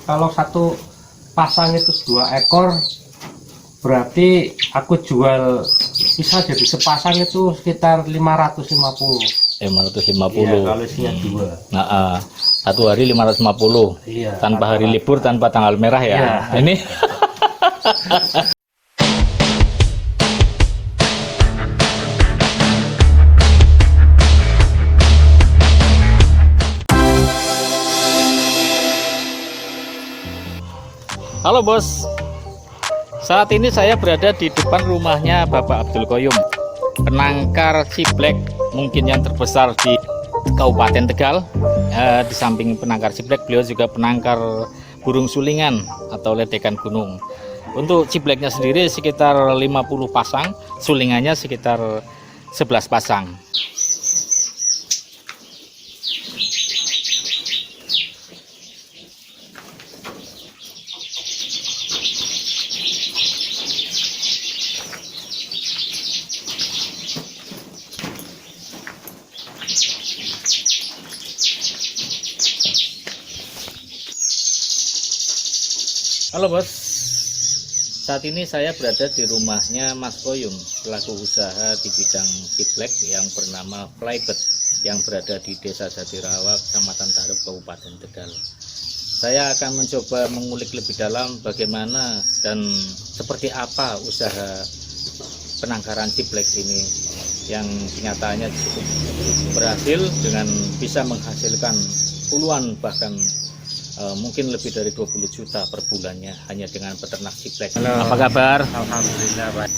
kalau satu pasang itu 2 ekor, berarti aku jual bisa jadi sepasang itu sekitar 550. 550. Iya, kalau isinya 2. Nah, satu hari 550. Iya, Tanpa hari libur, tanpa tanggal merah ya. Iya. Ini Halo bos, saat ini saya berada di depan rumahnya Bapak Abdul Qoyum, penangkar ciblek mungkin yang terbesar di Kabupaten Tegal. Di samping penangkar ciblek, beliau juga penangkar burung sulingan atau ledekan gunung. Untuk cibleknya sendiri sekitar 50 pasang, sulingannya sekitar 11 pasang. Halo bos, saat ini saya berada di rumahnya Mas Qoyum, pelaku usaha di bidang ciblek yang bernama Flybird yang berada di Desa Jatirawak, Kecamatan Tarup, Kabupaten Tegal. Saya akan mencoba mengulik lebih dalam bagaimana dan seperti apa usaha penangkaran ciblek ini yang kenyataannya cukup berhasil dengan bisa menghasilkan puluhan bahkan mungkin lebih dari 20 juta per bulannya hanya dengan peternak ciblek. Halo. Apa kabar? Alhamdulillah baik.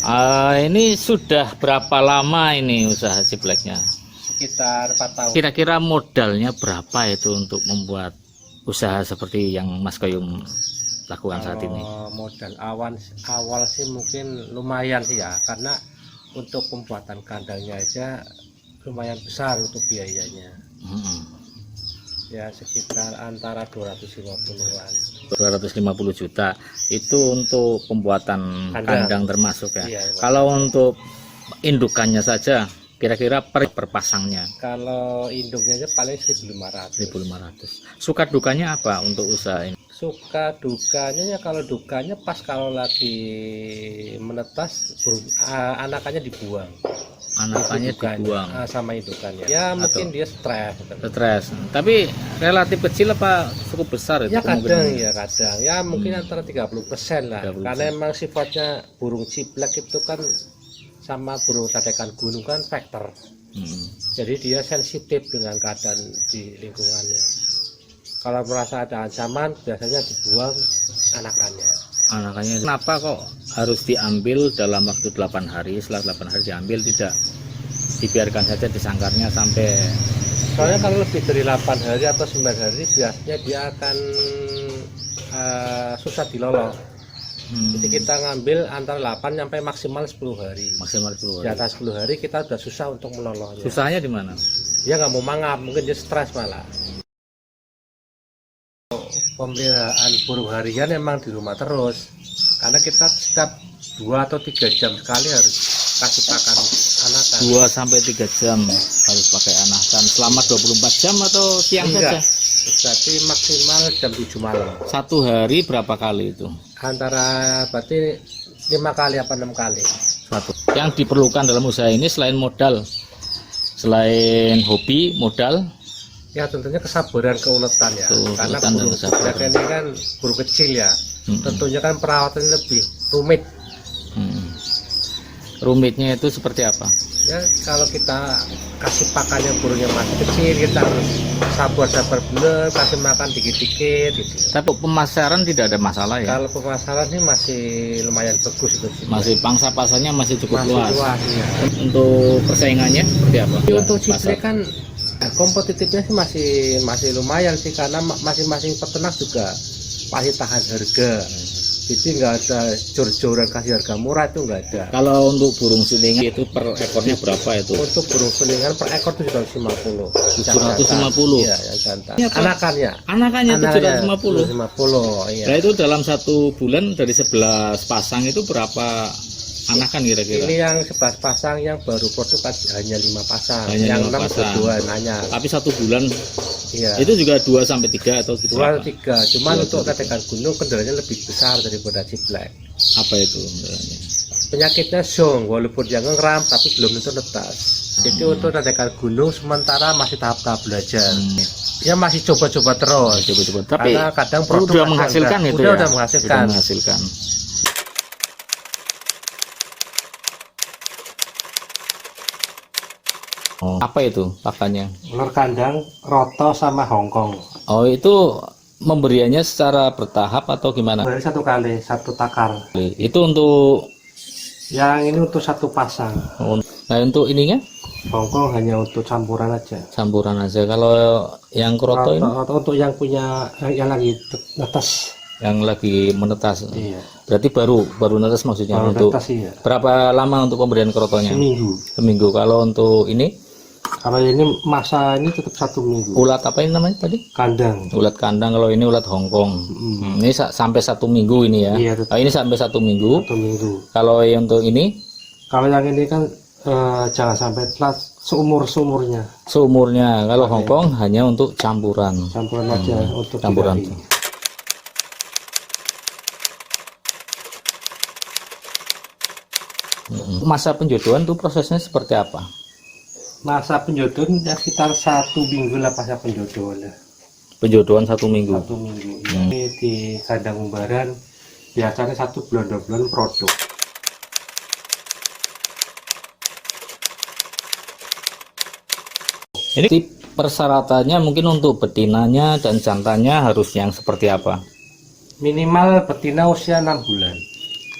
Ini sudah berapa lama ini usaha cibleknya? Sekitar 4 tahun. Kira-kira modalnya berapa itu untuk membuat usaha seperti yang Mas Qoyum lakukan saat ini? Modal awal sih mungkin lumayan sih ya, karena untuk pembuatan kandangnya aja lumayan besar untuk biayanya. Ya sekitar antara 250-an. 250 juta itu untuk pembuatan kandang termasuk ya. Iya, kalau untuk indukannya saja kira-kira per pasangnya? Kalau induknya aja paling 1.500. 1.500. Suka dukanya apa untuk usaha ini? Suka dukanya ya, kalau dukanya pas kalau lagi menetas anakannya dibuang. Anakannya dibuang sama indukannya. Ya mungkin dia stres. Tapi relatif kecil apa cukup besar itu? Ya kadang ya mungkin antara 30% lah. 30%. Karena emang sifatnya burung ciblek itu kan sama burung ledekan gunung kan faktor. Jadi dia sensitif dengan keadaan di lingkungannya. Kalau merasa ada ancaman biasanya dibuang anakannya. Kenapa kok harus diambil dalam waktu 8 hari? Setelah 8 hari diambil, tidak dibiarkan saja di sangkarnya sampai? Soalnya kalau lebih dari 8 hari atau 9 hari biasanya dia akan susah dilolong. Jadi kita ngambil antara 8 sampai maksimal 10 hari. Maksimal 10 hari. Di atas 10 hari kita udah susah untuk melolongnya. Susahnya di mana? Dia nggak mau mangap, mungkin dia stres malah. Pemeliharaan burung harian emang di rumah terus, karena kita setiap 2 atau 3 jam sekali harus kasih pakan anakan. 2 sampai 3 jam harus pakai anakan selama 24 jam atau siang saja? Jadi maksimal jam 7 malam. Satu hari berapa kali itu? Antara berarti 5 kali apa 6 kali. Satu. Yang diperlukan dalam usaha ini selain modal, selain hobi, modal, ya tentunya kesabaran, keuletan ya. Karena burung ciblek ini kan burung kecil ya. Tentunya kan perawatannya lebih rumit. Rumitnya itu seperti apa? Ya kalau kita kasih pakannya burungnya masih kecil, kita harus sabar bener, kasih makan dikit-dikit gitu. Tapi pemasaran tidak ada masalah ya? Kalau pemasaran ini masih lumayan bagus itu. Masih pangsa pasarnya masih cukup luas. Ya. Untuk persaingannya seperti apa? Untuk ciblek kan kompetitifnya sih masih lumayan sih, karena masing-masing peternak juga pasti tahan harga. Jadi nggak ada jor-joran kasih harga murah, itu nggak ada. Kalau untuk burung sulingan itu per ekornya berapa itu? Untuk burung sulingan per ekor 750. 750. Iya, yang jantan. Anakannya. Anakannya 750. 750, iya. Nah itu dalam 1 bulan dari 11 pasang itu berapa anakan kira-kira? Ini yang 11 pasang, yang baru produk hanya 5 pasang, Hanya yang 5 6 pasang. berduaan hanya. Tapi 1 bulan Iya. itu juga 2 sampai 3 atau gitu? 2 atau 3. Cuman 2 untuk atau 3. tetekan gunung kendalanya lebih besar daripada ciblek. Apa itu? Penyakitnya zong, walaupun yang ngeram tapi belum tentu netas. Jadi untuk tetekan gunung sementara masih tahap-tahap belajar. Ya masih coba-coba terus. Coba-coba. Tapi Karena kadang produk udah ada menghasilkan enggak. itu Udah ya? menghasilkan. Udah menghasilkan. Oh, apa itu pakannya? Ular kandang, roto sama Hongkong. Oh, itu pemberiannya secara bertahap atau gimana? Baru 1 kali, 1 takar. Itu untuk Yang ini untuk 1 pasang. nah untuk ininya Hongkong hanya untuk campuran aja. campuran aja. Kalau yang kroto ini Roto untuk yang punya yang lagi netas. yang lagi menetas. Iya. Berarti baru netas maksudnya. Kalau Untuk netas iya. berapa lama untuk pemberian krotonya? Seminggu. Seminggu. Kalau untuk ini Kalau ini masa ini tetap 1 minggu. ulat apa ini namanya tadi? Kandang. Ulat kandang. Kalau ini ulat Hongkong. Ini sampai 1 minggu ini ya. Iya, tetap. Oh, ini sampai 1 minggu. 1 minggu. Kalau yang untuk ini Kalau yang ini kan jangan sampai telat seumurnya. seumurnya. Kalau Hongkong hanya untuk campuran. Campuran aja untuk Campuran. dibagi. Masa penjodohan tuh prosesnya seperti apa? Masa penjodohan ya sekitar 1 minggu lah masa penjodohan lah. Penjodohan 1 minggu. 1 minggu. Ini di kandang umbaran biasanya 1 bulan 2 bulan produk. Ini persyaratannya mungkin untuk betinanya dan jantannya harus yang seperti apa? Minimal betina usia 6 bulan.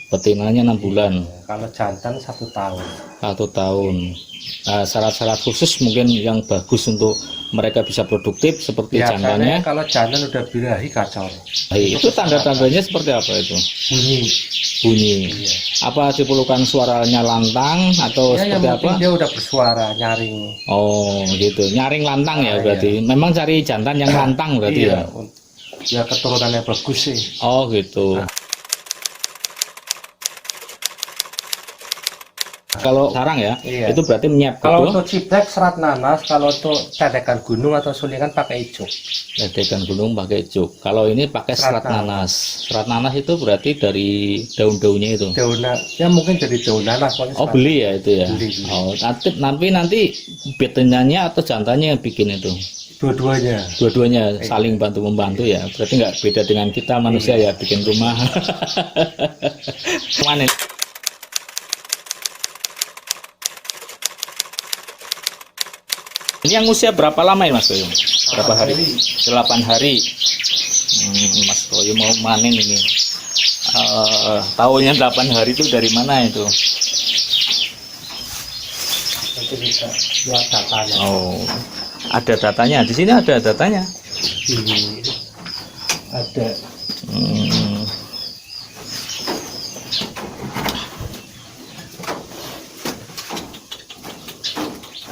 Betinanya 6 bulan, Kalau jantan 1 tahun. 1 tahun. Nah, syarat-syarat khusus mungkin yang bagus untuk mereka bisa produktif seperti jantannya. Biasanya kalau jantan udah birahi kacau. Itu tanda-tandanya seperti apa itu? Bunyi. Bunyi. Iya. Apa diperlukan suaranya lantang atau Ya, yang seperti penting apa? dia udah bersuara nyaring. Oh gitu, nyaring lantang ya Ah, berarti. Memang cari jantan yang lantang berarti Iya. ya. Ya keturunannya bagus sih. Oh gitu. Kalau sarang ya, Iya. itu berarti menyiap Kalau betul. untuk ciblek serat nanas, kalau untuk tetekan gunung atau sulingan pakai ijuk. Ledekan gunung pakai juk. Kalau ini pakai serat Serat nanas. Serat nanas itu berarti dari daun-daunnya itu. Daun ya mungkin dari daun nanas. pokoknya Oh serat. beli ya itu ya. Beli. Oh nanti betinanya atau jantannya yang bikin itu. Dua-duanya. Dua-duanya saling bantu membantu ya. Berarti nggak beda dengan kita manusia ya bikin rumah. Mana? Ini yang usia berapa lama ya Mas Koyo? Berapa hari? 8 hari. Mas Koyo mau manen ini. Tahunnya 8 hari itu dari mana itu? Nanti bisa lihat datanya. Oh, ada datanya. Di sini ada datanya. Ini ada. Hmm.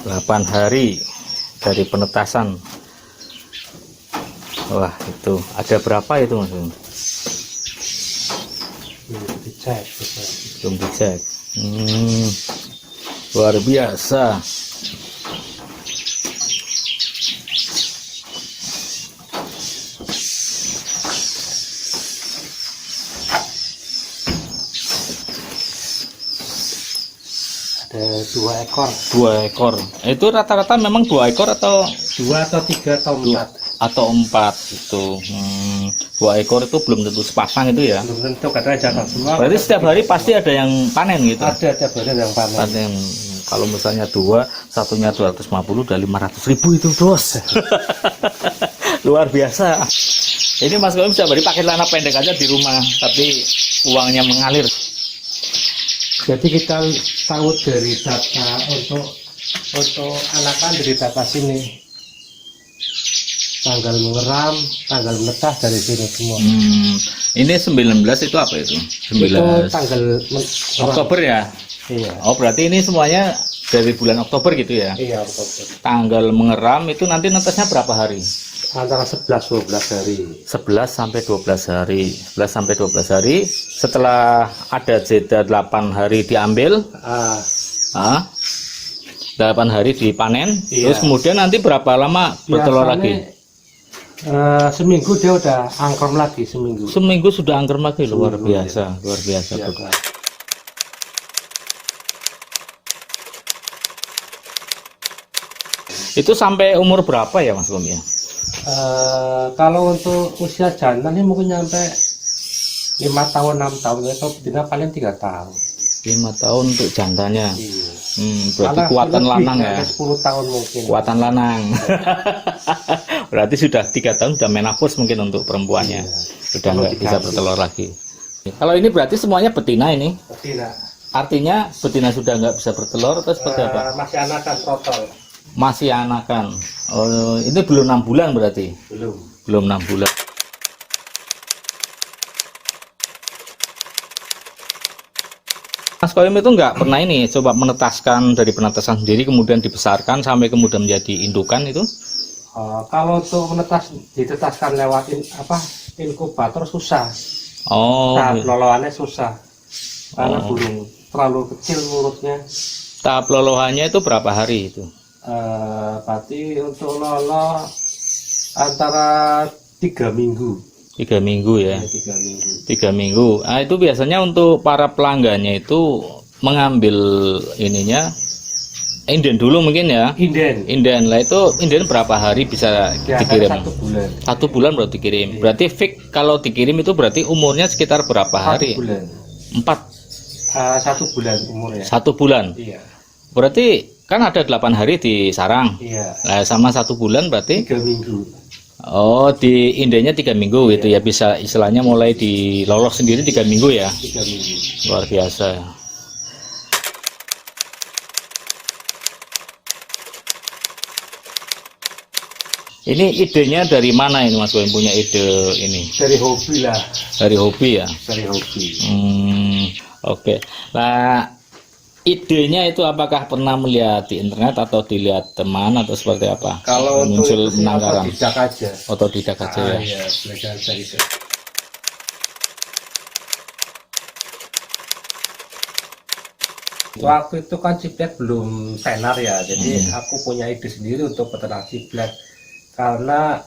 Delapan hari dari penetasan. Wah itu ada berapa itu Mas? Ini dicek. Belum dicek. Luar biasa. Ada 2 ekor. 2 ekor. Itu rata-rata memang 2 ekor atau 2 atau 3 atau 4. atau 4 itu. 2 ekor itu belum tentu sepasang itu ya. Belum tentu kadang jangan semua. Berarti setiap hari pasti ada yang panen gitu. Ada badan yang panen. Panen. Kalau misalnya 2, satunya 250 udah 500.000 itu bos. Luar biasa. Ini Mas Koim setiap hari pakai celana pendek aja di rumah, tapi uangnya mengalir. Jadi kita tahu dari data untuk anakan dari data sini. Tanggal mengeram, tanggal menetas dari sini semua. Ini 19 itu apa itu? 19 Itu tanggal Oktober ya? Iya. Oh berarti ini semuanya dari bulan Oktober gitu ya? Iya, Oktober. Tanggal mengeram itu nanti netesnya berapa hari? antara 11-12 hari. 11 sampai 12 hari. 11 sampai 12 hari. Setelah ada jeda 8 hari diambil. 8 hari dipanen. Iya. Terus kemudian nanti berapa lama bertelur lagi? Seminggu dia udah angker lagi, seminggu. Seminggu sudah angker lagi. Luar Seminggu, biasa, ya. luar biasa. Iya, Bro. Pak. Itu sampai umur berapa ya Mas Bom ya? Kalau untuk usia jantan ini mungkin nyampe 5 tahun 6 tahun ya, kalau betina paling 3 tahun. 5 tahun untuk jantannya. Iya. Berarti Malah kuatan lebih, lanang ya. 10 tahun mungkin. Kuatan lanang. Berarti sudah 3 tahun sudah menopause mungkin untuk perempuannya. Iya. Sudah Perlu nggak bisa diganti. bertelur lagi. Kalau ini berarti semuanya betina ini. Betina. Artinya betina sudah nggak bisa bertelur atau seperti apa? Masih anakan protol. Masih anakan. Oh, ini belum 6 bulan berarti. Belum 6 bulan. Mas Koyum itu nggak pernah ini coba menetaskan dari penetasan sendiri kemudian dibesarkan sampai kemudian menjadi indukan itu? Kalau untuk ditetaskan lewat inkubator susah. Oh, Tahap loloannya susah karena burung terlalu kecil mulutnya. tahap lolohannya itu berapa hari itu? Berarti untuk lolo antara 3 minggu. 3 minggu ya. 3 minggu. 3 minggu. Nah, itu biasanya untuk para pelanggannya itu mengambil ininya inden dulu mungkin ya. Inden lah itu inden berapa hari bisa dikirim? 1 bulan. 1 bulan baru dikirim. Berarti fix kalau dikirim itu berarti umurnya sekitar berapa 1 hari? bulan. 4. 1 bulan umurnya. 1 bulan. Iya. Berarti kan ada 8 hari di sarang. Iya. Nah, sama 1 bulan berarti 3 minggu. oh di indenya 3 minggu gitu ya, bisa istilahnya mulai dilolos sendiri 3 minggu ya. 3 minggu. Luar biasa. Ini idenya dari mana ini Mas Boy punya ide ini? Dari hobi lah. Dari hobi ya. Dari hobi. Oke. Nah, idenya itu apakah pernah melihat di internet atau dilihat teman atau seperti apa? Kalau untuk muncul itu sih penangkaran. otodidak aja. Otodidak aja ya. Iya, belajar dari itu. Waktu itu kan ciblek belum tenar ya, jadi aku punya ide sendiri untuk peternak ciblek karena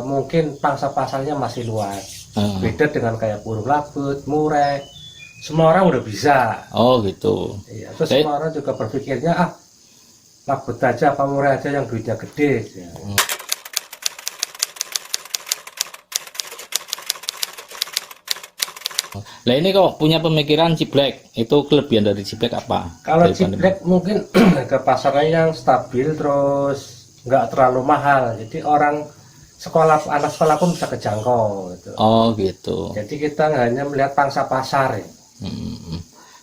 mungkin pangsa pasarnya masih luas. Beda dengan kayak burung labut, murek, semua orang udah bisa. Oh gitu. Iya, terus semua orang juga berpikirnya labut aja apa murek aja yang duitnya gede. Ya. Nah ini kok punya pemikiran ciblek, itu kelebihan dari ciblek apa? Kalau Dari ciblek mungkin ke pasarnya yang stabil terus nggak terlalu mahal, jadi anak sekolah pun bisa kejangkau gitu. Oh gitu. Jadi kita nggak hanya melihat pangsa pasar ya.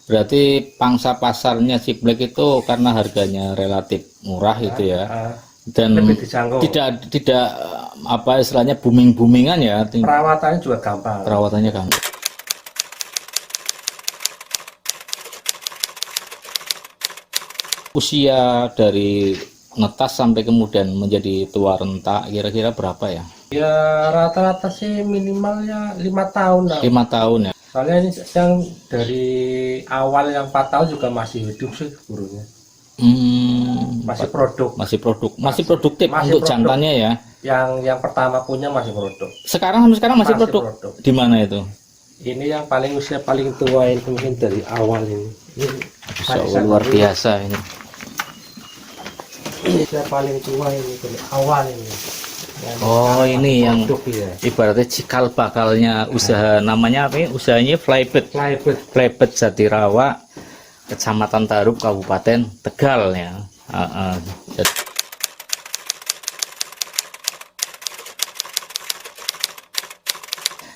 Berarti pangsa pasarnya ciblek itu karena harganya relatif murah gitu ya. Dan lebih dijangkau. tidak apa istilahnya booming-boomingan ya. Perawatannya juga gampang. Perawatannya gampang. Usia dari netas sampai kemudian menjadi tua rentak kira-kira berapa ya? Ya rata-rata sih minimalnya 5 tahun lah. 5 tahun ya. Soalnya ini yang dari awal yang 4 tahun juga masih hidup sih burungnya. Masih produktif untuk jantannya ya. Yang pertama punya masih produk. Sekarang masih produk. Di mana itu? Ini yang usia paling tua ini mungkin dari awal ini. Luar biasa ini. Usia paling tua ini dari awal ini. Oh ini yang ya. Ibaratnya cikal bakalnya usaha namanya apa ya? Usahanya Flybird Jatirawa, Kecamatan Tarup, Kabupaten Tegal ya.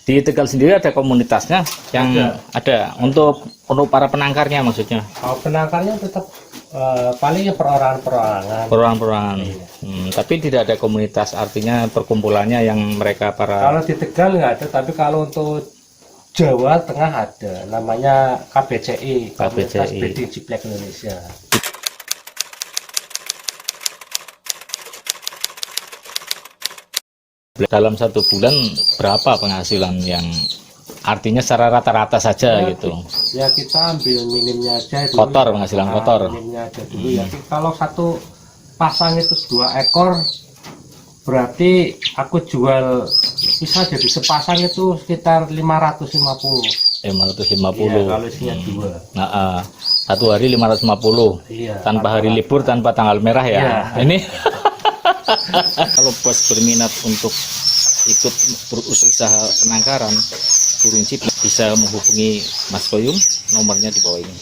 Di Tegal sendiri ada komunitasnya yang ada untuk para penangkarnya maksudnya. Penangkarnya tetap palingnya perorangan. Tapi tidak ada komunitas, artinya perkumpulannya yang mereka para. Kalau di Tegal nggak ada, tapi kalau untuk Jawa Tengah ada, namanya KBCI, Komunitas Breeding Ciblek Indonesia. Dalam 1 bulan berapa penghasilan yang artinya secara rata-rata saja Ya, gitu? Ya kita ambil minimnya aja dulu. Kotor, penghasilan kotor. Minimnya aja dulu ya. Kalau satu pasang itu 2 ekor, berarti aku jual bisa jadi sepasang itu sekitar 550. 550. Iya, kalau isinya 2. Nah, 1 hari 550. Iya. Tanpa hari libur, tanpa tanggal merah ya. Iya. Ini kalau bos berminat untuk ikut berusaha penangkaran burung ciblak bisa menghubungi Mas Koyum, nomornya di bawah ini.